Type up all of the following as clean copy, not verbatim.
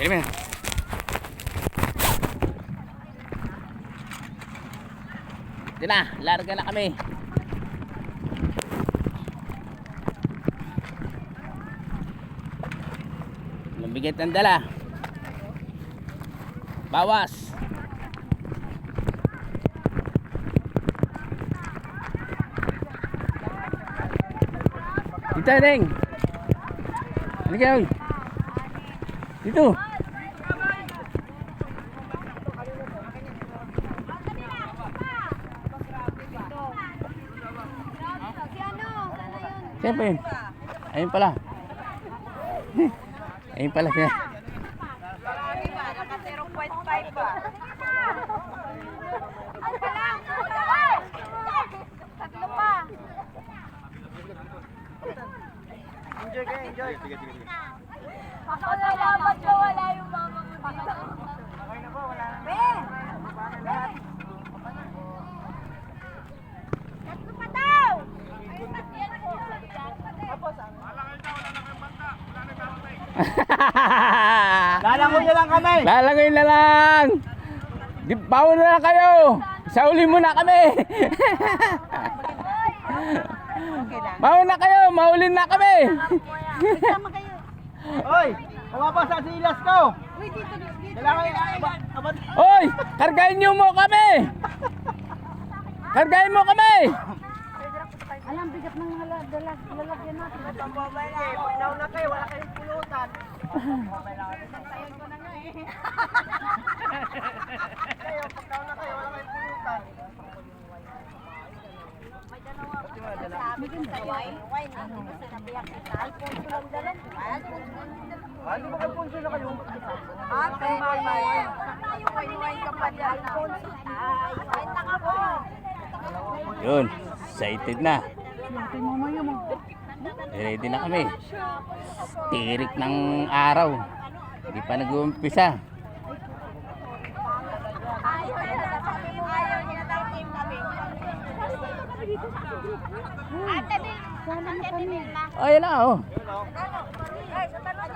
Dali mo. Di na, larga na kami. Mabigat ang dala. Bawas. Dito, Deng. Halika, oy. Dito. Siyempre yun. Ayun pala. Ayun pala siya. Tatlo pa. Enjoy kayo, enjoy. Sige. Pasalamat ko, wala yung mama mo dito. Okay na po, wala na. Ben! Tatlo pa daw! Ayun, tatyan po. Lalangoy na lang kami. Lalangoy na lang. Di bawo na lang kayo. Sauli muna kami. Bawo na kayo, maulin na kami. Sama kayo. Hoy, kumapa sa silas ko. Uy, dito. Kailangan abad. Oy, kargahin niyo mo kami. Kargahin mo kami. Alam, bigat ng lalagyan natin. Pagdaw na kayo, wala kayong pulutan. Sayon ko na nga eh. Kayo, pagdaw na kayo, wala kayong pulutan. Wine, ano ba sinabihan kita? Alfonso lang dalan. Ano ba kayo punso na kayo? Ate, wine ka pa dyan. Alfonso, wine na ka po. Yun, excited na. Ready na kami. Tirik ng araw. Hindi pa nag-uumpisa. Ayun na oh.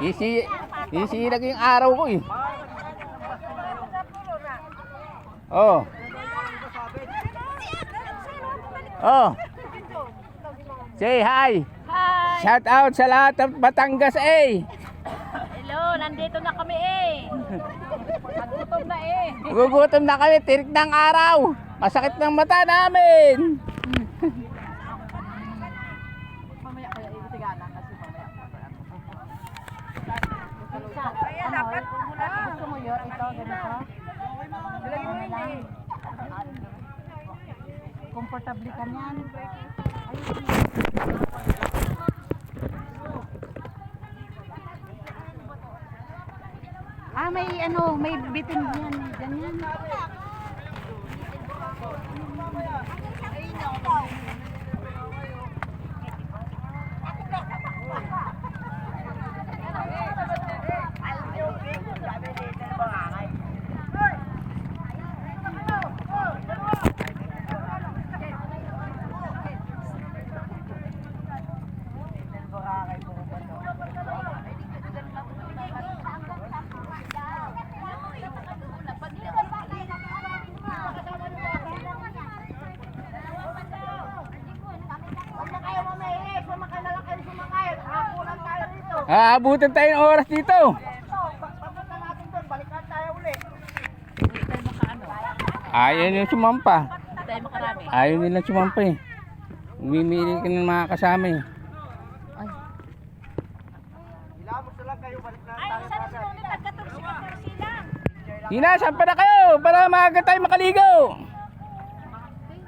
Easy lagi yung araw ko eh. Oh. Oh. Say hi. Hi! Shout out sa lahat ng Batangas eh. Hello, nandito na kami eh. Nagutom na eh. Gugutom na kami, tirik ng araw. Masakit ng mata namin. Mamaya kaya itigana kasi mamaya. Kaya dapat gusto mo yun, ito, ganito. Ilagay mo lang. Komportable ka niyan. May ano, may bitin diyan, ganyan. Aabutan tayo ng oras dito. Ayaw nyo sumampa. Ayaw nila sumampa eh. Umimili ka ng mga kasama eh. Ilamos na lang kayo, balik na tayo. Hina, saan pa na kayo? Para maaga tayo makaligo.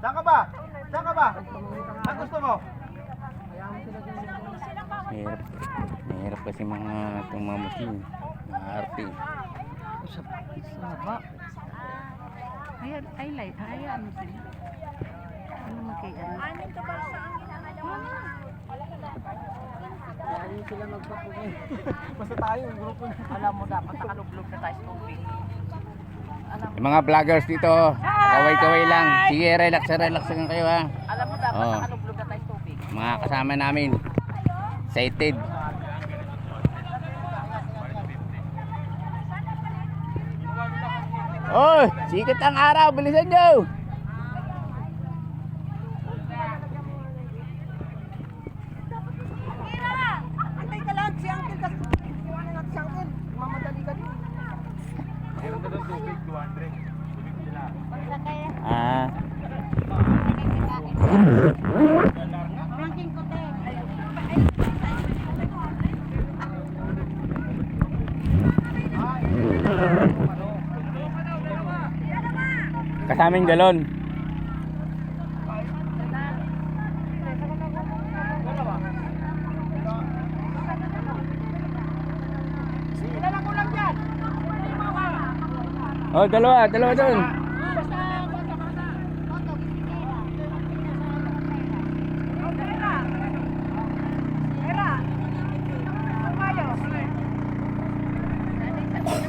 Saan ka ba? Saan ka ba? Saan gusto mo? Mahirap kasi mga itong mga machine. Mga RP. Saba. Ayan, highlight. Ayan mo sila. Ano mo kay ano? Anin ka ba sa ang ginagawa? Ayaw sila magpapugay. Basta tayo, yung grupo na. Alam mo dapat nakalublog na tayo sa tubig. Yung mga vloggers dito, kaway-kaway lang. Sige, relax lang kayo ha. Alam mo dapat Oo. nakalublog na tayo sa tubig. Mga kasama namin. Excited. Oh, sikat ang araw. Bilisan nyo. Antay ka lang, si Uncle kasi. Iwanan natin si Uncle. Mamadali ka din. Meron ka doon tubig, 200. Tubig nila. Ah. Ranking ko, te. Kasama yung galon. Dala ko lang dyan. Oh, dalawa doon.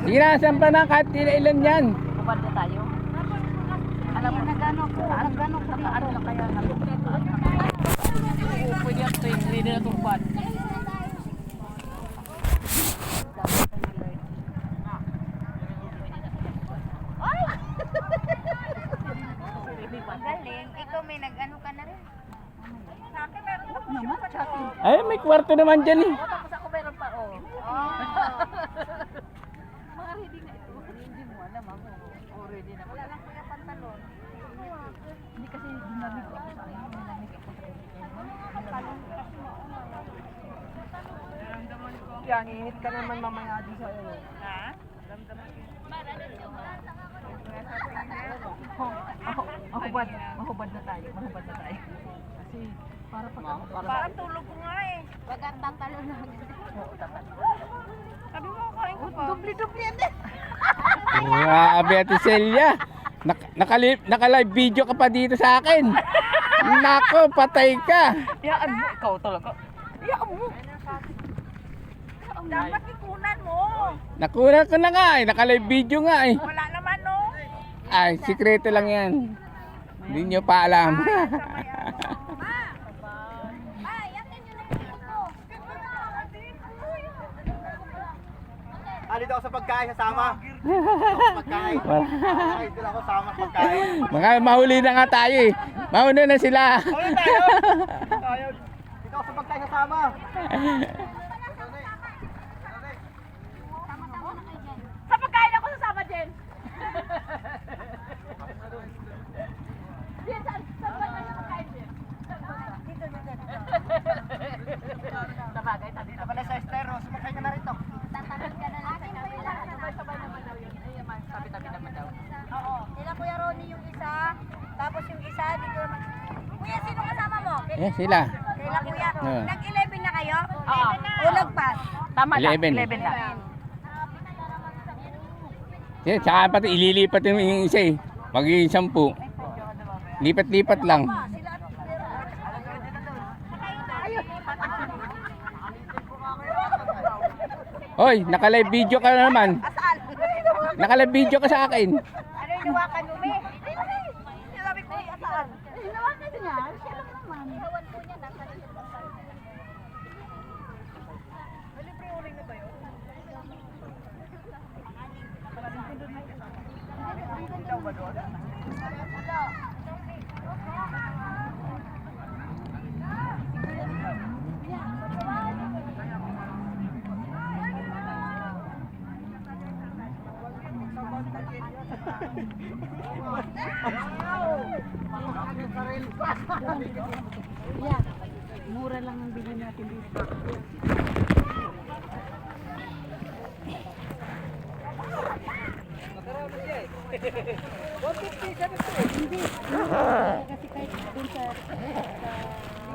Sige na, saan pa na kahit ilan yan? Bubad na tayo. Alam mo, nagano sa ano na kaya na. Pwede yan ito, hindi na tumpad. Galing. Ikaw may nag-ano ka na rin. Sa akin meron ako Naman, chatting. Ay, may kwarto naman dyan eh. Tapos ako meron pa, oh. Mga ready na ito. Hindi mo alam ako. Oh, ready na. wala lang kuya pantalon. Hindi kasi dinamig ako sa akin. Dinamig ako sa Pantalon kasi Yan, init ka naman mamaya di sa iyo. ha? Mahubad na tayo. Kasi para pag ako, Parang tulog ko nga eh. Wag ang tatalon na. Sabi mo, kain ko pa. Dubli-dubli yan eh. Grabe Ate Celia. Naka-live video ka pa dito sa akin. Nako, patay ka. Yaan mo, ikaw talaga. Yaan mo. Dapat ikunan mo. Nakuha ko na nga eh. Naka-live video nga eh. Wala naman no. Ay, sikreto lang yan. Hindi nyo pa alam. Ay, yakin nyo na yung ko. Dito ako sa pagkain, sasama. Dito ako sa pagkain. Ay, dito ako sama sa pagkain. Mga mahuli na nga tayo eh. Mauna na sila. Ulit tayo! Tayo. Dito ako sa pagkain, sasama. Sa pagkain ako sasama, Jen. Jen, saan ba kayo pagkain, Jen? Dito. Sabagay, sabi Dito pala sa estero, sumakay ka na rito. Tatanong ka na lang. sabay naman daw yun. Ay, sabi-tabi naman daw. Oo. Sila Kuya Ronnie yung isa. Tapos yung isa dito. Kuya, sino kasama mo? Eh, sila. Sila Kuya. Oo. Nag-11 na kayo? Oo. O nagpas? Tama lang, 11. 11 lang. Yeah, tsaka pati ililipat yung isa eh. Magiging 10. Lipat-lipat lang. Sila Hoy, naka-live video ka na naman. Asaan? Naka-live video ka sa akin. Ano yung hiwakan mo, me? Sinabi ko, asaan? Hiwakan niya? Siya lang naman. Hiwakan po niya, nasa likod ng side. Libre uling na ba yun? Ikaw ba doon? Mura lang ang bilhin natin dito. Kasi kahit dun sa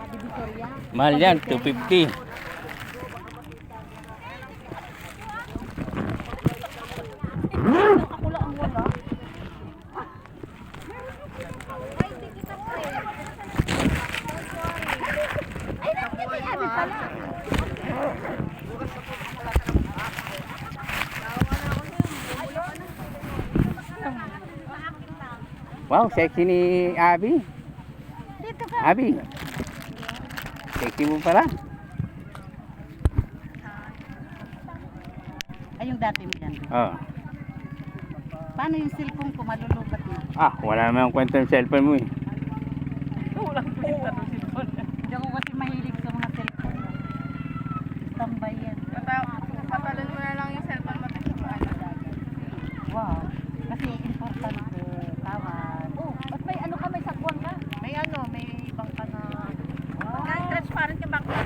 Divisoria. Mahal yan, 250. Ako lang ang wala. Ay, hindi kita friend. Ay, nakita si Abby pala. Wow, sexy ni Abby. Dito ka. Abby. Sexy mo pala. Ay, yung dati mo yan. Oh. Paano yung cellphone ko? Malulubat na. Ah, wala naman ang kwento yung cellphone mo eh. Walang kwenta ng cellphone. Hindi ako kasi mahilig sa mga cellphone. Tambay yan. Patalon mo na lang yung cellphone mo sa paano. Wow. Kasi importante. Tawad. Oh, at may ano ka, may sagwan ka. May ano, may ibang ka na. Kaya transparent yung back ka.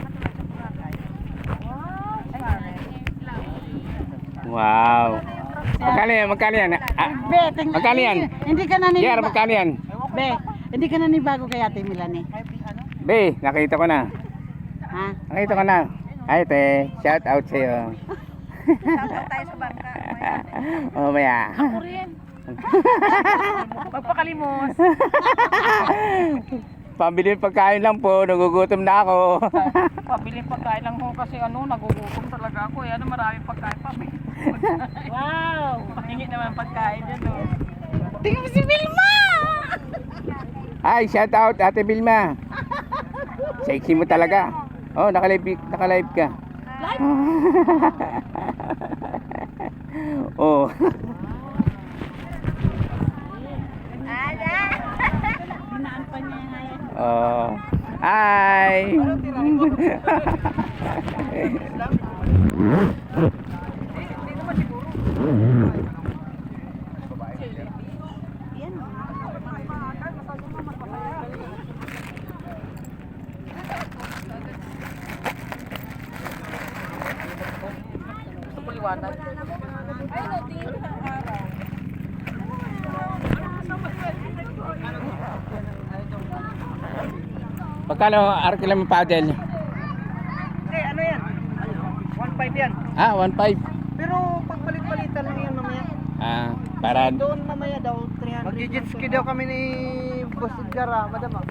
Wow, Wow. Magkano yan? Magkano yan? Ah, Be, magkano yan? Hindi ka na Jer, magkano yan? Be, hindi ka nanibago kay Ate Milani. Be, nakita ko na. Ha? Nakita ko na. Ay, te, shout out sa'yo. Shoutout tayo sa bangka. Mamaya. Ako rin. Magpakalimos. Pambili pagkain lang po, nagugutom na ako. Pabiling pagkain lang ho kasi ano, nagugutom talaga ako. Ano, maraming pagkain pa. Wow! Pahingi naman pagkain dyan, no? Tingnan mo si Vilma! Ay, shout out Ate Vilma. Sexy mo talaga. Oh, naka-live ka. Oh. Binaan pa niya nga yan. Oh. Hi. Yan. Gusto ko liwanag. Ay, no, tingin ko ng araw. Pagkano arkila mo paddle? Hindi, ano yan? 1.5 yan. Ah, 1.5. Pero pagpalit-palitan lang yan mamaya. Ah, para Doon mamaya daw 300. Mag-jet ski daw kami ni Boss Edgar, madam.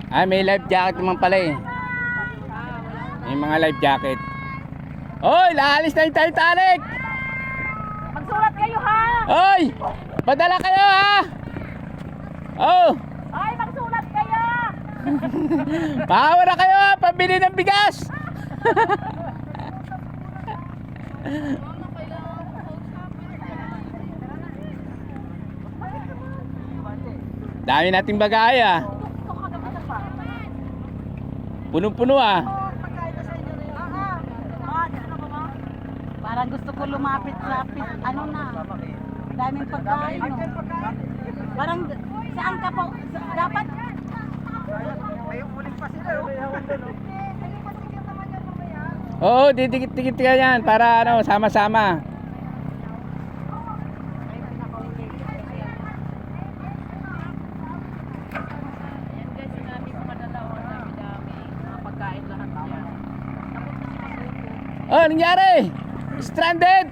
Ay, may life jacket naman pala eh. May mga life jacket. Oy, laalis na yung Titanic! Magsulat kayo ha! Oy! Padala kayo ha! Oh! Ay, magsulat kayo! Pahawa na kayo ha! Pambili ng bigas! Dami nating bagay ah. Puno-puno ah. Parang gusto ko lumapit-lapit. Ano na? Daming pagkain, no? Parang, saan ka po? Dapat, May uling pa sila. Oo, didikit-dikit ka yan para ano, sama-sama. yan guys, sinabi ko madala o dami-dami. Mga pagkain lahat yan. Oh, anong nangyari? Stranded!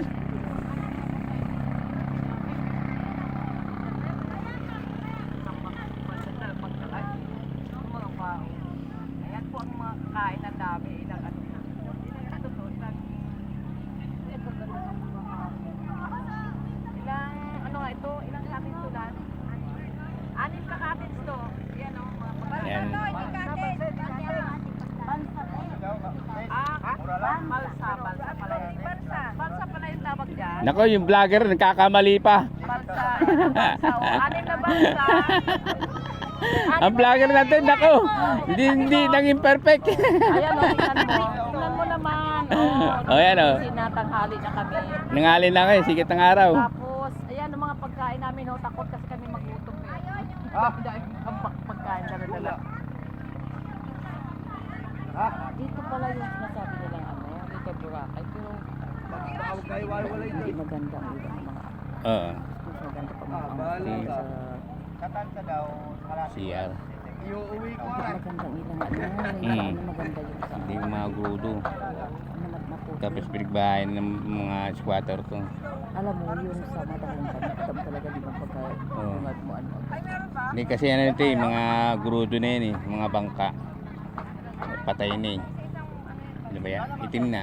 Ayan po ang mga kain na dami. Ilang ano na. Ano to? Ilang, ano nga ito? Ilang cabins to lan? 6 ka cabins to. Yan o, mga pagkain. Yan. Balsa pala yan. Balsa pala yung tawag dyan. Nako, yung vlogger nagkakamali pa. Balsa. Balsa. 6 na balsa. Ang vlogger natin, nako, hindi naging perfect. Ayan o, tingnan mo. Tingnan mo naman. Oh, yan o. Sinatanghali na kami. Nangalin na kayo, sikit ng araw. Tapos, ayan ang mga pagkain namin. No? Takot kasi kami magutom. Dahil ang pagkain dala-dala. Dito pala yung sinasabi nilang ano, dito Boracay. Pero hindi maganda ang ilang mga Oo, mas maganda pa mga bahala Si- ka. Katanta daw. CR. Iuwi ko maganda ang ilang ano, yung Mm. ano maganda yung sa Hindi mga gudo. ano, na po. Tapos pinagbahay ng mga squatter to. Alam mo, yung sa matahong kami, alam talaga di ba pagka Oo. bungad mo ano. Hindi kasi ano ito eh, mga grudo na yun eh, mga bangka. Patay na eh. Ano ba yan? Itim na.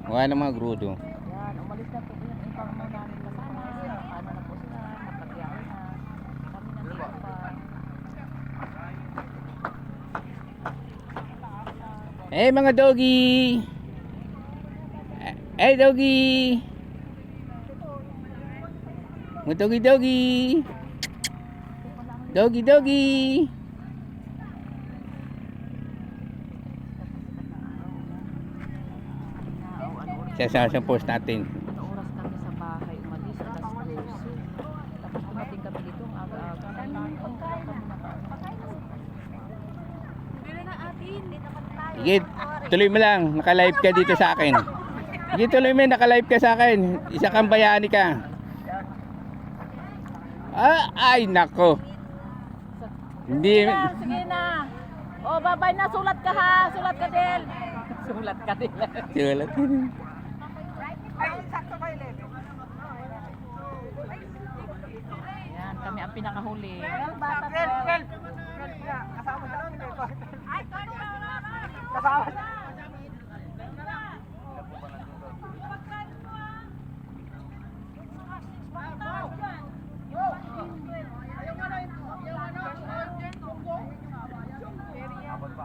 Mukha ng mga grudo. Yan, umalis na po yung ibang mga namin kasama. Ano na po sila, napagyaw na. Kami nandito pa. Eh mga doggy! Eh doggy! Mga doggy doggy! Doggy doggy! Sa post natin. Oras kami sa bahay, umalis alas 12. Tapos dumating kami dito ang aga-aga. Pagkain kami Bili na atin, hindi naman tayo. Sige, tuloy mo lang. Naka-live ka dito sa akin. Sige, tuloy mo. Naka-live ka sa akin. Isa kang bayani ka. Ay, nako. Hindi. Sige na. O, babay na. Sulat ka ha. Sulat ka din. Sulat ka din. Sulat. Yan, kami ang pinakahuli.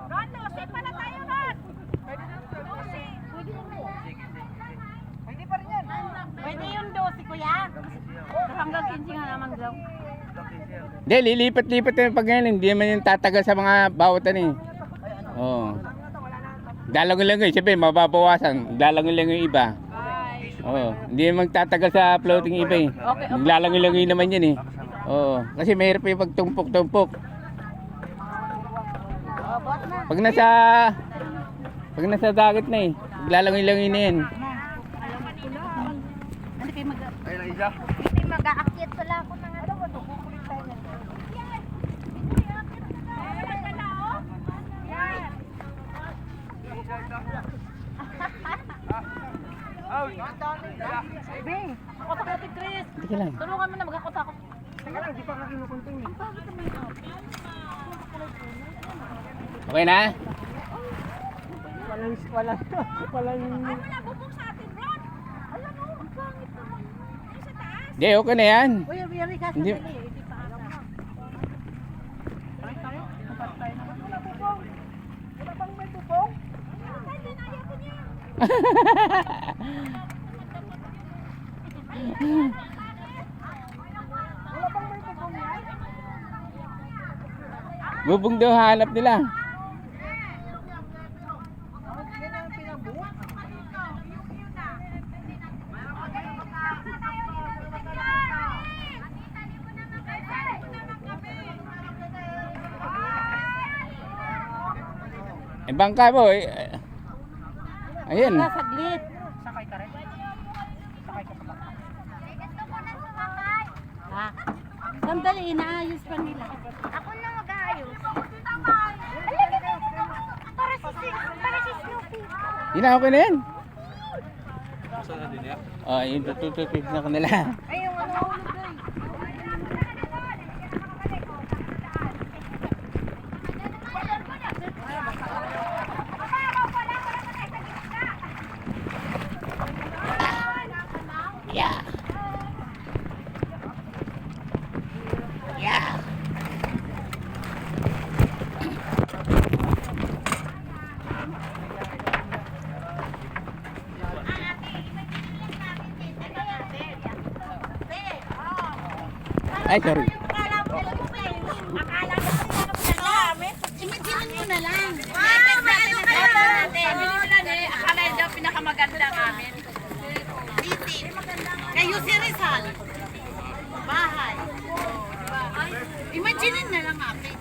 Ron, Lucy pala tayo, Ron. Lucy. Pwede yun mo. Pwede yun, Lucy, kuya. Hanggang 15 nga naman daw. Hindi, lilipat-lipat yung pag ngayon. Hindi naman yung tatagal sa mga bawatan eh. Oo. Dalangon-langon. Siyempre, mababawasan. Dalangon-langon yung iba. Oo. Hindi naman magtatagal sa floating iba eh. Lalangon-langon naman yan eh. Oo. Kasi mahirap yung pagtumpok-tumpok. Pag nasa dagat na eh. Lalangon-langon na yan. Ano kayo Ayun ang isa. Hindi mag-aakyat pala ako ng ano. Be, ako sa Ate Chris. Teka lang. Tulungan mo na magkakotakot. Okay na? Ano na bubong sa atin, Ron? Alam mo, ang pangit naman. Yung sa taas. Hindi, okay na yan. Uy, Yari ka Hindi. Hindi pa ata. Pwede na ayaw ko niya. Bubong daw hanap nila. Eh, bangka mo eh. Ayun. Saglit. Ha? Sandali, inaayos pa nila. Ako na mag-aayos. Para si Snoopy. Yun na, okay na yan. Oh, yun, tututupin na ko nila. Ay, yung ano, Yeah. Yeah. Ay, sorry. akala mo imagine mo na lang. Wow, may ano kayo. Akala daw pinakamaganda namin. Kayo si Rizal. Bahay. Imagine na lang ate.